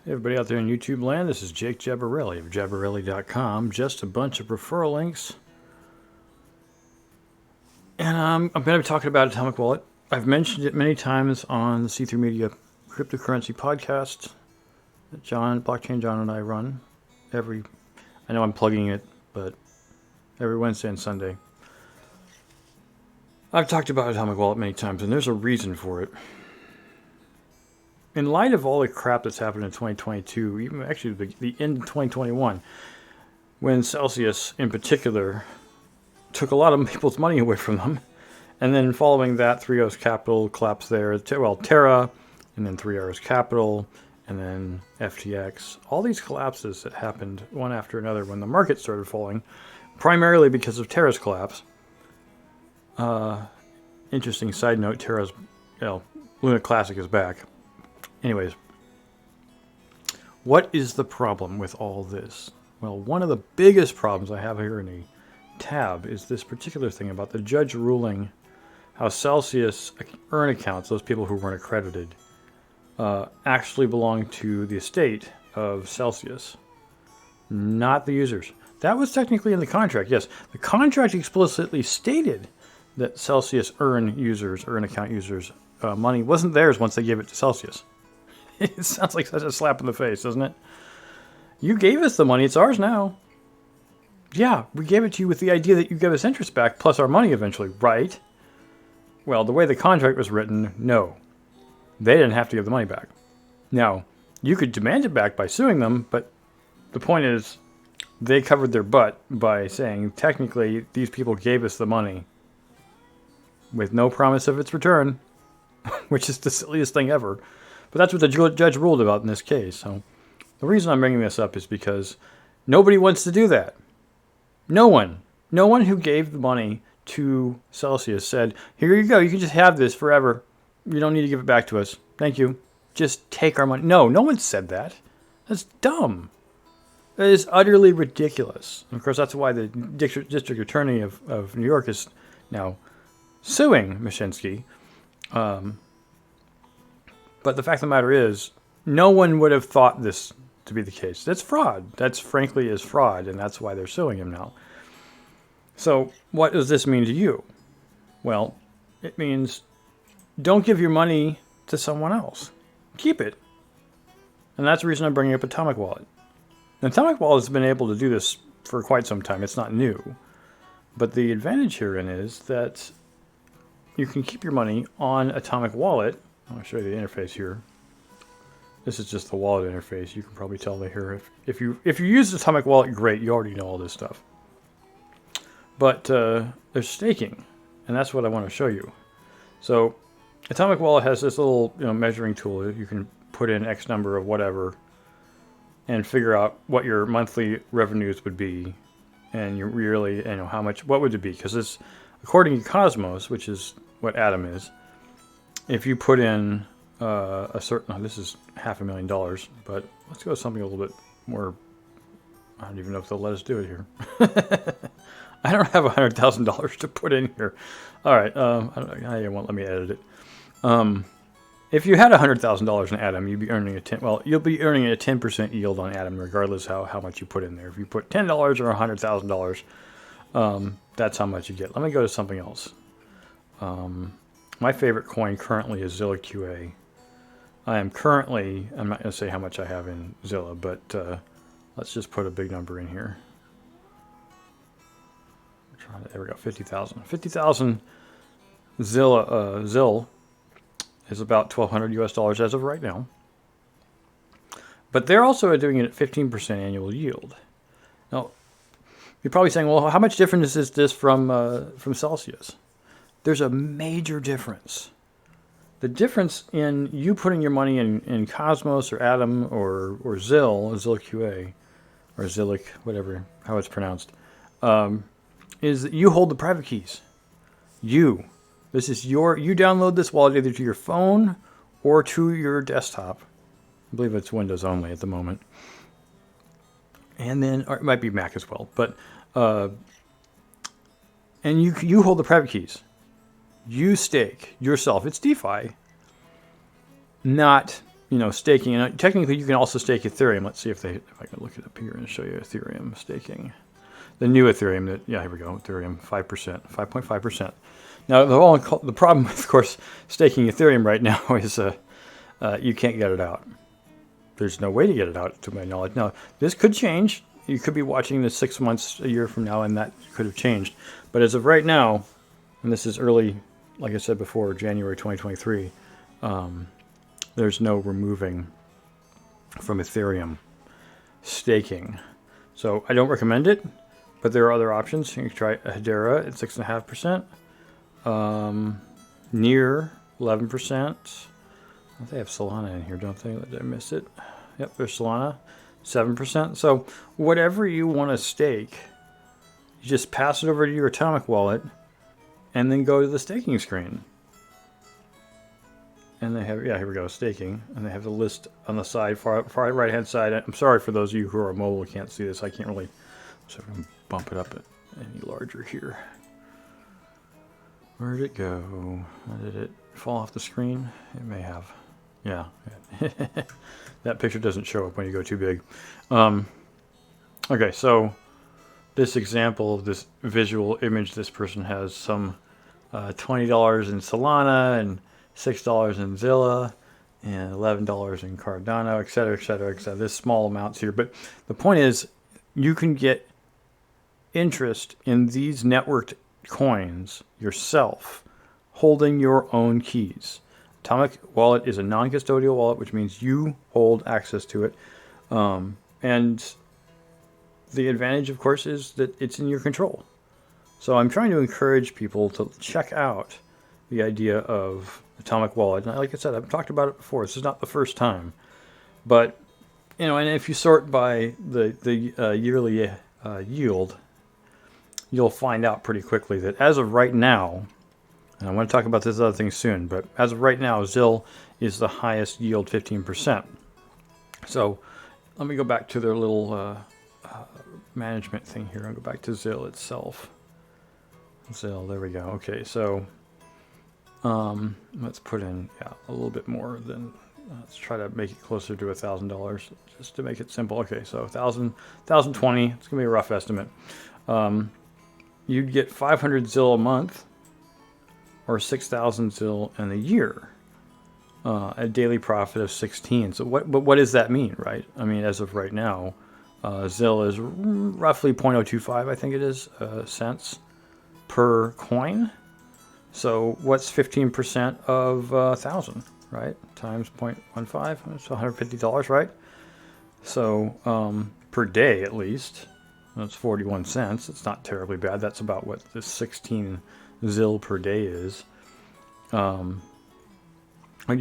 Everybody out there in YouTube land, this is Jake Jabarelli of Jabarelli.com. Just a bunch of referral links. And I'm going to be talking about Atomic Wallet. I've mentioned it many times on the C3 Media Cryptocurrency podcast that Blockchain John and I run I know I'm plugging it, but every Wednesday and Sunday. I've talked about Atomic Wallet many times, and there's a reason for it. In light of all the crap that's happened in 2022, even actually the end of 2021, when Celsius in particular took a lot of people's money away from them, and then following that, 3 Arrows Capital collapsed there, Terra, and then 3 Arrows Capital, and then FTX. All these collapses that happened one after another when the market started falling, primarily because of Terra's collapse. Interesting side note, Terra's, Luna Classic is back. Anyways, what is the problem with all this? Well, one of the biggest problems I have here in the tab is this particular thing about the judge ruling how Celsius earn accounts, those people who weren't accredited, actually belong to the estate of Celsius, not the users. That was technically in the contract, yes. The contract explicitly stated that Celsius earn account users money wasn't theirs once they gave it to Celsius. It sounds like such a slap in the face, doesn't it? You gave us the money. It's ours now. Yeah, we gave it to you with the idea that you give us interest back plus our money eventually, right? Well, the way the contract was written, no. They didn't have to give the money back. Now, you could demand it back by suing them, but the point is they covered their butt by saying, technically, these people gave us the money with no promise of its return, which is the silliest thing ever. But that's what the judge ruled about in this case. So the reason I'm bringing this up is because nobody wants to do that. No one who gave the money to Celsius said, here you go, you can just have this forever. You don't need to give it back to us. Thank you. Just take our money. No one said that. That's dumb. That is utterly ridiculous. And of course, that's why the district attorney of New York is now suing Mashinsky. But the fact of the matter is, no one would have thought this to be the case. That's fraud. That's frankly is fraud, and that's why they're suing him now. So what does this mean to you? Well, it means don't give your money to someone else. Keep it. And that's the reason I'm bringing up Atomic Wallet. Now, Atomic Wallet has been able to do this for quite some time. It's not new. But the advantage herein is that you can keep your money on Atomic Wallet. I'll show you the interface here. This is just the wallet interface. You can probably tell here. If you use Atomic Wallet, great. You already know all this stuff. But there's staking, and that's what I want to show you. So Atomic Wallet has this little measuring tool. You can put in X number of whatever and figure out what your monthly revenues would be, and you really how much. What would it be? Because it's according to Cosmos, which is what Atom is. If you put in a certain, this is $500,000, but let's go with something a little bit more. I don't even know if they'll let us do it here. I don't have $100,000 to put in here. All right, I won't let me edit it. If you had $100,000 in Atom, you'd be earning you'll be earning a 10% yield on Atom, regardless how much you put in there. If you put $10 or $100,000, that's how much you get. Let me go to something else. My favorite coin currently is Zilla QA. I'm not going to say how much I have in Zilla, but let's just put a big number in here. There we go, 50,000. 50,000 ZIL is about $1,200 US as of right now. But they're also doing it at 15% annual yield. Now, you're probably saying, well, how much different is this from Celsius? There's a major difference. The difference in you putting your money in Cosmos or Atom or Zil QA, or Zilliq, whatever, how it's pronounced, is that you hold the private keys. You download this wallet either to your phone or to your desktop. I believe it's Windows only at the moment. And then, or it might be Mac as well, but, and you hold the private keys. You stake yourself. It's DeFi, not staking. And technically, you can also stake Ethereum. Let's see if I can look it up here and show you Ethereum staking. The new Ethereum. Here we go. Ethereum 5%, 5.5%. Now, the problem with, of course, staking Ethereum right now is you can't get it out. There's no way to get it out, to my knowledge. Now, this could change. You could be watching this 6 months, a year from now, and that could have changed. But as of right now, and this is early, like I said before, January 2023, there's no removing from Ethereum staking. So I don't recommend it, but there are other options. You can try Hedera at 6.5%. Near 11%. They have Solana in here, don't they? Did I miss it? Yep, there's Solana, 7%. So whatever you want to stake, you just pass it over to your Atomic wallet, and then go to the staking screen. And they have, here we go, staking. And they have the list on the side, far right-hand side. I'm sorry for those of you who are mobile who can't see this. I can't really, so I'm going to bump it up any larger here. Where'd it go? Did it fall off the screen? It may have. Yeah. That picture doesn't show up when you go too big. Okay, so this example of this visual image, this person has some $20 in Solana and $6 in Zilla and $11 in Cardano, et cetera, et cetera, et cetera. There's small amounts here. But the point is, you can get interest in these networked coins yourself, holding your own keys. Atomic Wallet is a non-custodial wallet, which means you hold access to it. And the advantage, of course, is that it's in your control. So I'm trying to encourage people to check out the idea of Atomic Wallet. And like I said, I've talked about it before. This is not the first time. But, and if you sort by the yearly yield, you'll find out pretty quickly that as of right now, and I want to talk about this other thing soon, but as of right now, ZIL is the highest yield, 15%. So let me go back to their little management thing here and go back to ZIL itself. ZIL, there we go. Okay, so let's put in a little bit more than, let's try to make it closer to $1,000 just to make it simple. Okay, so 1,020, it's going to be a rough estimate. You'd get 500 ZIL a month or 6,000 ZIL in a year, a daily profit of 16. So what does that mean, right? I mean, as of right now, ZIL is roughly 0.025, I think it is, cents per coin. So what's 15% of 1,000, right? Times 0.15, that's $150, right? So per day at least, that's 41 cents. It's not terribly bad. That's about what the 16 ZIL per day is. You're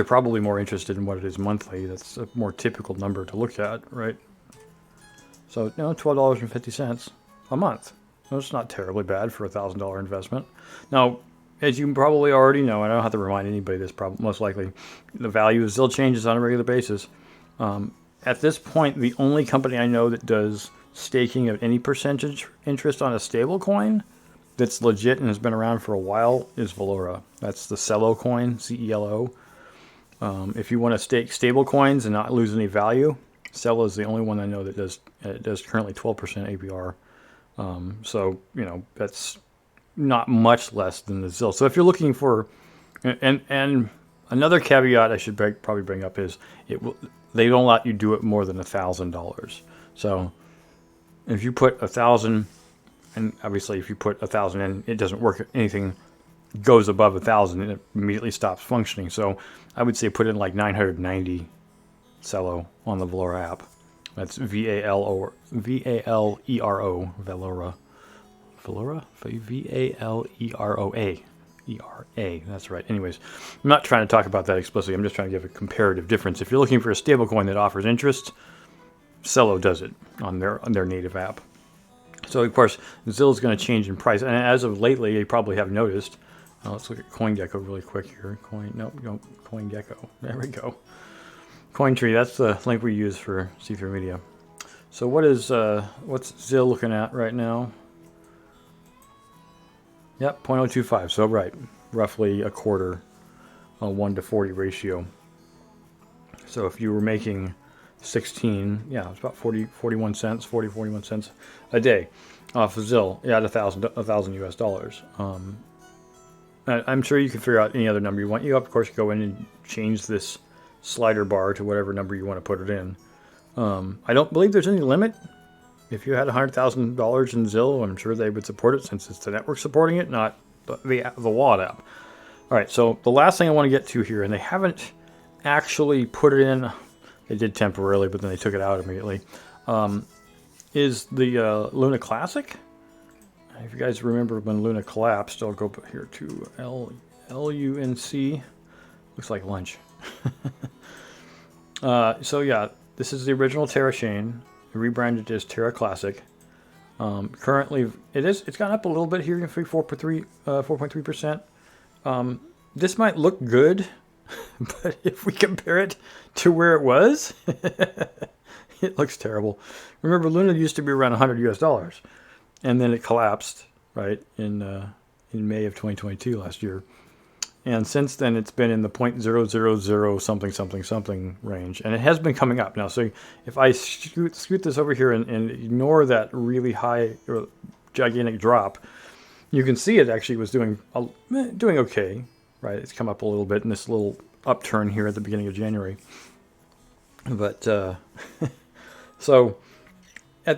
probably more interested in what it is monthly. That's a more typical number to look at, right? So, $12.50 a month. That's not terribly bad for a $1,000 investment. Now, as you probably already know, and I don't have to remind anybody this, probably most likely, the value of ZIL changes on a regular basis. At this point, the only company I know that does staking of any percentage interest on a stable coin that's legit and has been around for a while is Valora. That's the Celo coin, CELO. If you want to stake stable coins and not lose any value, Celo is the only one I know that does currently 12% APR. So, that's not much less than the ZIL. So if you're looking for, and another caveat I should probably bring up is they don't let you do it more than $1,000. So if you put 1,000, and obviously if you put 1,000 in, it doesn't work. Anything goes above 1,000, it immediately stops functioning. So I would say put in like 990 Celo on the Valora app. That's VALERO, Valora. Valora? VALEROA. ERA. That's right. Anyways, I'm not trying to talk about that explicitly. I'm just trying to give a comparative difference. If you're looking for a stablecoin that offers interest, Celo does it on their native app. So, of course, ZIL is going to change in price. And as of lately, you probably have noticed. Let's look at CoinGecko really quick here. CoinGecko. There we go. CoinTree, that's the link we use for C3 Media. So what's ZIL looking at right now? Yep, 0.025. So, right, roughly a quarter, a 1 to 40 ratio. So if you were making 16, yeah, it's about 41 cents, 41 cents a day off of Zil. Yeah, at $1,000 US dollars. I'm sure you can figure out any other number you want. You, of course, go in and change this slider bar to whatever number you want to put it in. I don't believe there's any limit. If you had $100,000 in Zil, I'm sure they would support it since it's the network supporting it, not the wallet app. All right, so the last thing I want to get to here, and they haven't actually put it in, they did temporarily, but then they took it out immediately, is the Luna Classic. If you guys remember when Luna collapsed, I'll go here to LUNC. Looks like lunch. So yeah, this is the original Terra chain, rebranded as Terra Classic. Currently, it's gone up a little bit here, 4.3%. This might look good, but if we compare it to where it was, it looks terrible. Remember, Luna used to be around $100 US dollars. And then it collapsed, right, in May of 2022 last year. And since then, it's been in the 0.000 something range. And it has been coming up now. So if I scoot this over here and ignore that really high or gigantic drop, you can see it actually was doing okay, right? It's come up a little bit in this little upturn here at the beginning of January. But so...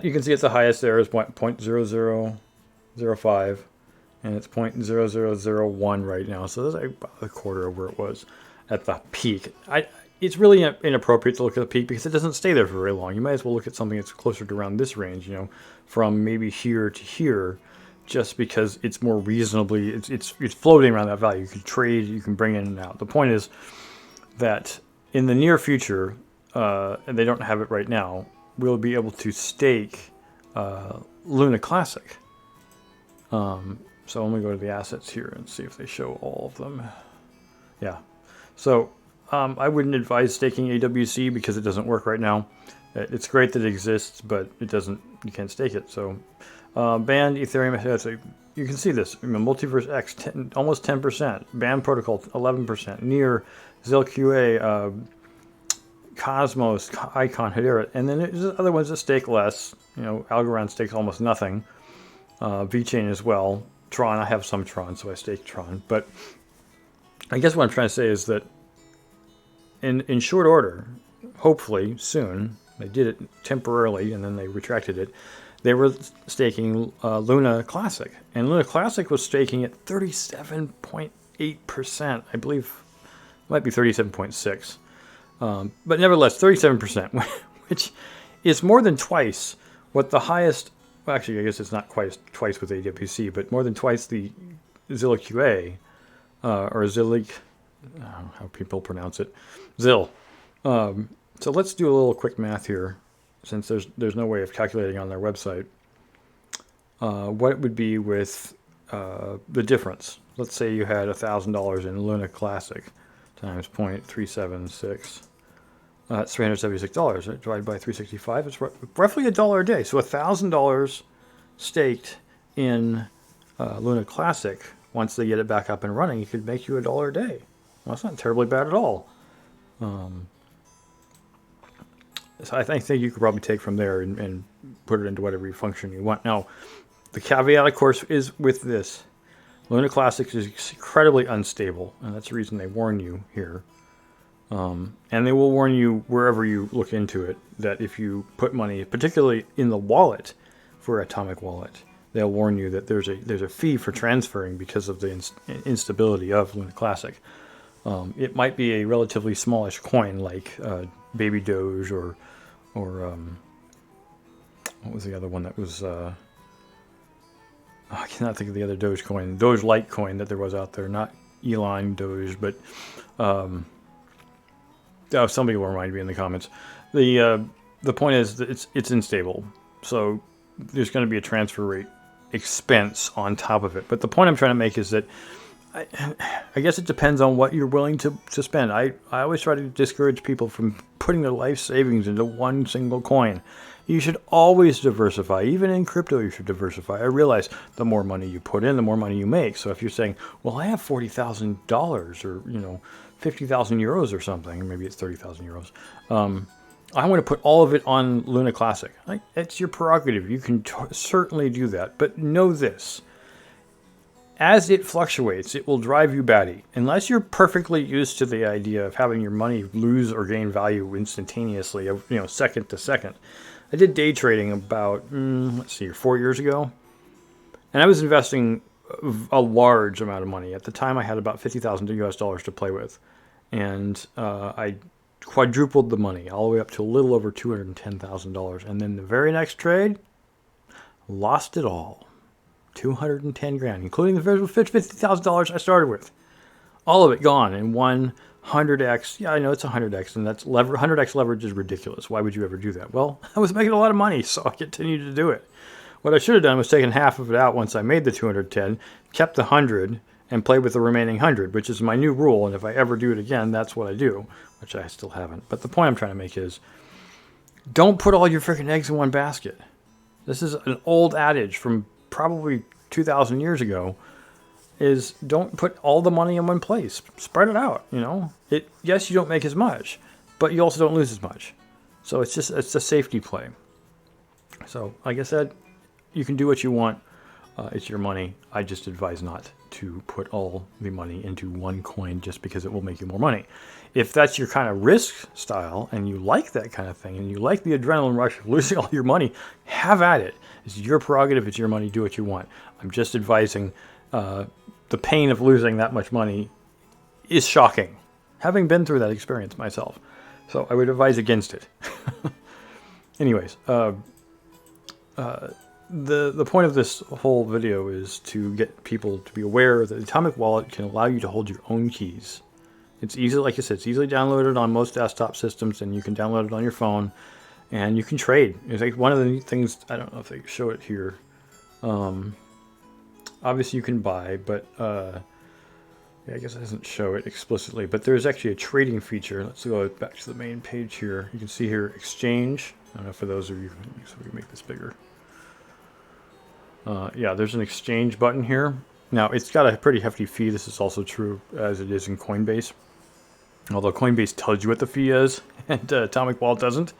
you can see it's the highest there is 0.0005, and it's 0.0001 right now. So that's about a quarter of where it was at the peak. It's really inappropriate to look at the peak because it doesn't stay there for very long. You might as well look at something that's closer to around this range, from maybe here to here, just because it's more reasonably, it's floating around that value. You can trade, you can bring in and out. The point is that in the near future, and they don't have it right now, we'll be able to stake Luna Classic. So let me go to the assets here and see if they show all of them. Yeah. So I wouldn't advise staking AWC because it doesn't work right now. It's great that it exists, but it doesn't. You can't stake it. So Band Ethereum, you can see this. Multiverse X, almost 10%. Band Protocol, 11%. Near, ZilQA, Cosmos, Icon, Hedera, and then there's other ones that stake less. Algorand stakes almost nothing. VeChain as well. Tron, I have some Tron, so I stake Tron. But I guess what I'm trying to say is that in short order, hopefully soon, they did it temporarily and then they retracted it. They were staking Luna Classic, and Luna Classic was staking at 37.8%. I believe it might be 37.6. But nevertheless, 37%, which is more than twice what the highest, well, actually, I guess it's not quite twice with AWC, but more than twice the ZilQA, or Zilig, I don't know how people pronounce it, Zil. So let's do a little quick math here, since there's no way of calculating on their website, what it would be with the difference. Let's say you had $1,000 in Luna Classic times 0.376. That's $376. Right? Divided by 365. It's roughly $1 a day. So $1,000 staked in Luna Classic. Once they get it back up and running, it could make you $1 a day. Well, that's not terribly bad at all. So I think you could probably take from there and put it into whatever function you want. Now, the caveat, of course, is with this. Luna Classic is incredibly unstable, and that's the reason they warn you here. And they will warn you wherever you look into it that if you put money, particularly in the wallet for Atomic Wallet, they'll warn you that there's a fee for transferring because of the instability of Luna Classic. It might be a relatively smallish coin like Baby Doge or what was the other one that was... I cannot think of the other Doge coin. Doge Litecoin that there was out there. Not Elon Doge, but... somebody will remind me in the comments. The point is that it's unstable. So there's going to be a transfer rate expense on top of it. But the point I'm trying to make is that I guess it depends on what you're willing to spend. I always try to discourage people from putting their life savings into one single coin. You should always diversify. Even in crypto, you should diversify. I realize the more money you put in, the more money you make. So if you're saying, well, I have $40,000 or, $50,000 50,000 euros or something, maybe it's 30,000 euros. I want to put all of it on Luna Classic. It's your prerogative. You can certainly do that. But know this. As it fluctuates, it will drive you batty. Unless you're perfectly used to the idea of having your money lose or gain value instantaneously, second to second. I did day trading about, 4 years ago. And I was investing a large amount of money. At the time, I had about $50,000 to play with. And I quadrupled the money, all the way up to a little over $210,000. And then the very next trade, lost it all. 210 grand, including the $50,000 I started with. All of it gone in 100x. Yeah, I know it's 100x, and that's 100x leverage is ridiculous. Why would you ever do that? Well, I was making a lot of money, so I continued to do it. What I should have done was taken half of it out once I made the 210, kept the 100, and played with the remaining 100, which is my new rule. And if I ever do it again, that's what I do, which I still haven't. But the point I'm trying to make is, don't put all your freaking eggs in one basket. This is an old adage from probably 2,000 years ago, is don't put all the money in one place. Spread it out, Yes, you don't make as much, but you also don't lose as much. So it's a safety play. So like I said, you can do what you want. It's your money. I just advise not to put all the money into one coin just because it will make you more money. If that's your kind of risk style and you like that kind of thing and you like the adrenaline rush of losing all your money, have at it. It's your prerogative. It's your money. Do what you want. I'm just advising the pain of losing that much money is shocking, having been through that experience myself. So I would advise against it. Anyways, the point of this whole video is to get people to be aware that the Atomic Wallet can allow you to hold your own keys. It's easy, like I said, it's easily downloaded on most desktop systems, and you can download it on your phone, and you can trade. It's like one of the neat things, I don't know if they show it here. Obviously you can buy, but I guess it doesn't show it explicitly, but there's actually a trading feature. Let's go back to the main page here. You can see here, exchange. I don't know, for those of you, so we can make this bigger. There's an exchange button here. Now, it's got a pretty hefty fee. This is also true as it is in Coinbase. Although Coinbase tells you what the fee is, and Atomic Wallet doesn't.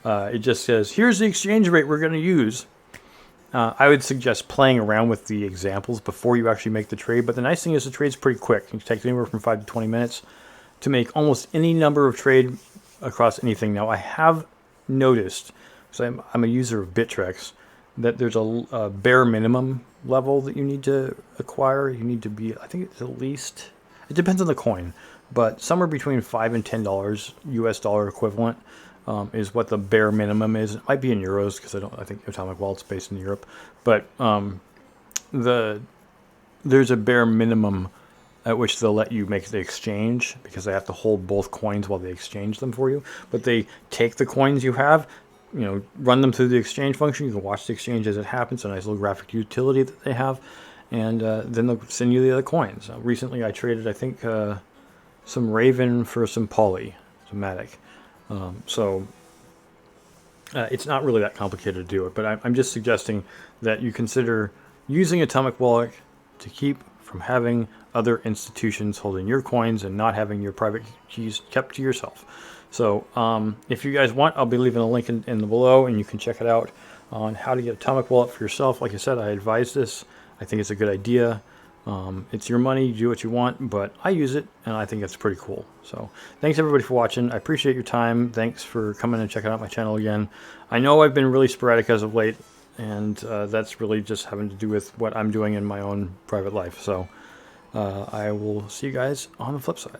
It just says, here's the exchange rate we're going to use. I would suggest playing around with the examples before you actually make the trade. But the nice thing is the trade's pretty quick. It takes anywhere from 5 to 20 minutes to make almost any number of trade across anything. Now, I have noticed, because I'm a user of Bittrex, that there's a bare minimum level that you need to acquire. You need to be, I think it's at least, it depends on the coin, but somewhere between $5 and $10 US dollar equivalent is what the bare minimum is. It might be in euros because I think Atomic Wallet's based in Europe, but there's a bare minimum at which they'll let you make the exchange because they have to hold both coins while they exchange them for you. But they take the coins you have, run them through the exchange function. You can watch the exchange as it happens. A nice little graphic utility that they have, and then they'll send you the other coins. Recently, I traded, I think, some Raven for some Poly, some Matic. It's not really that complicated to do it, but I'm just suggesting that you consider using Atomic Wallet to keep from having other institutions holding your coins and not having your private keys kept to yourself. So if you guys want, I'll be leaving a link in the below, and you can check it out on how to get Atomic Wallet for yourself. Like I said, I advise this. I think it's a good idea. It's your money, you do what you want, but I use it, and I think it's pretty cool. So thanks everybody for watching. I appreciate your time. Thanks for coming and checking out my channel again. I know I've been really sporadic as of late, and that's really just having to do with what I'm doing in my own private life. So I will see you guys on the flip side.